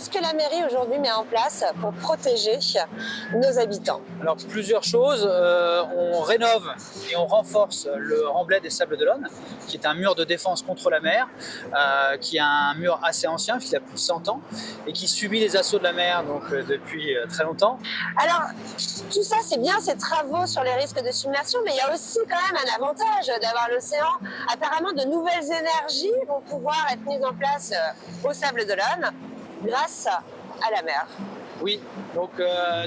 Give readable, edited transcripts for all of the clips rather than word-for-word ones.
Qu'est-ce que la mairie aujourd'hui met en place pour protéger nos habitants? Alors plusieurs choses, on rénove et on renforce le remblai des Sables d'Olonne, qui est un mur de défense contre la mer, qui est un mur assez ancien, puisqu'il a plus de 100 ans, et qui subit les assauts de la mer depuis très longtemps. Alors, tout ça, c'est bien ces travaux sur les risques de submersion, mais il y a aussi quand même un avantage d'avoir l'océan. Apparemment, de nouvelles énergies vont pouvoir être mises en place aux Sables d'Olonne grâce à la mer. Oui, donc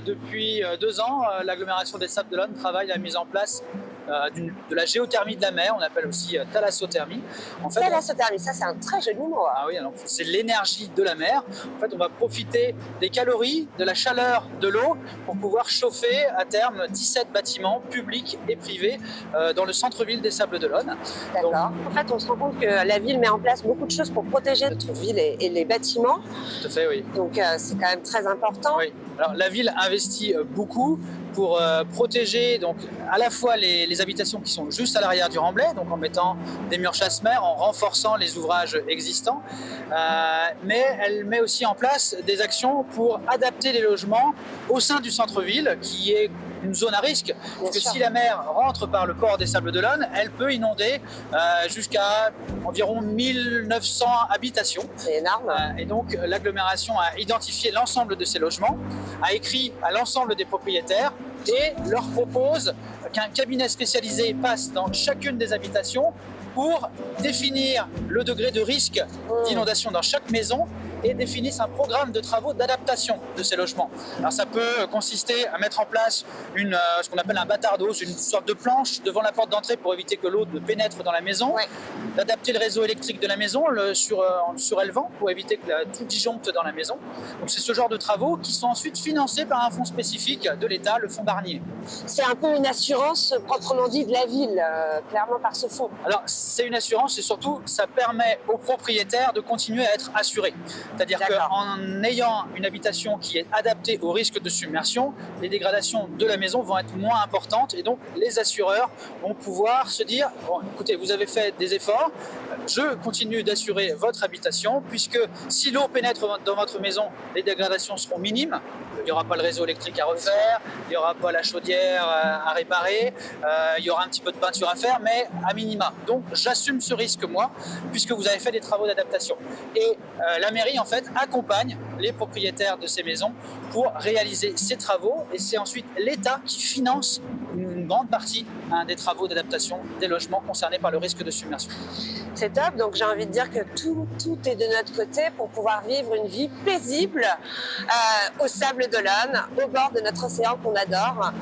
depuis 2 ans, l'agglomération des Sables d'Olonne travaille à la mise en place de la géothermie de la mer, on appelle aussi thalassothermie. En fait, Thalassothermie, ça c'est un très joli mot. Ah oui, alors c'est l'énergie de la mer. En fait, on va profiter des calories, de la chaleur de l'eau pour pouvoir chauffer à terme 17 bâtiments publics et privés dans le centre-ville des Sables d'Olonne. D'accord. En fait, on se rend compte que la ville met en place beaucoup de choses pour protéger notre ville et les bâtiments. Tout à fait, oui. Donc c'est quand même très important. Oui. Alors la ville investit beaucoup pour protéger donc à la fois les habitations qui sont juste à l'arrière du remblai, donc en mettant des murs chasse-mer, en renforçant les ouvrages existants, mais elle met aussi en place des actions pour adapter les logements au sein du centre-ville, qui est une zone à risque, parce que si la mer rentre par le port des Sables d'Olonne, elle peut inonder jusqu'à environ 1900 habitations. C'est énorme. Et donc l'agglomération a identifié l'ensemble de ces logements, a écrit à l'ensemble des propriétaires et leur propose qu'un cabinet spécialisé passe dans chacune des habitations pour définir le degré de risque d'inondation dans chaque maison et définissent un programme de travaux d'adaptation de ces logements. Alors ça peut consister à mettre en place ce qu'on appelle un bâtard d'eau, une sorte de planche devant la porte d'entrée pour éviter que l'eau ne pénètre dans la maison, d'adapter le réseau électrique de la maison en le surélevant pour éviter que tout disjoncte dans la maison. Donc c'est ce genre de travaux qui sont ensuite financés par un fonds spécifique de l'État, le fonds Barnier. C'est un peu une assurance proprement dit de la ville, clairement par ce fonds. Alors c'est une assurance et surtout ça permet aux propriétaires de continuer à être assurés. C'est-à-dire qu'en ayant une habitation qui est adaptée au risque de submersion, les dégradations de la maison vont être moins importantes et donc les assureurs vont pouvoir se dire bon, écoutez, vous avez fait des efforts, je continue d'assurer votre habitation puisque si l'eau pénètre dans votre maison, les dégradations seront minimes. Il n'y aura pas le réseau électrique à refaire, il n'y aura pas la chaudière à réparer, il y aura un petit peu de peinture à faire, mais à minima. Donc j'assume ce risque moi, puisque vous avez fait des travaux d'adaptation. Et la mairie en fait accompagne les propriétaires de ces maisons pour réaliser ces travaux et c'est ensuite l'État qui finance une grande partie des travaux d'adaptation des logements concernés par le risque de submersion. C'est top, donc j'ai envie de dire que tout est de notre côté pour pouvoir vivre une vie paisible aux Sables d'Olonne, au bord de notre océan qu'on adore.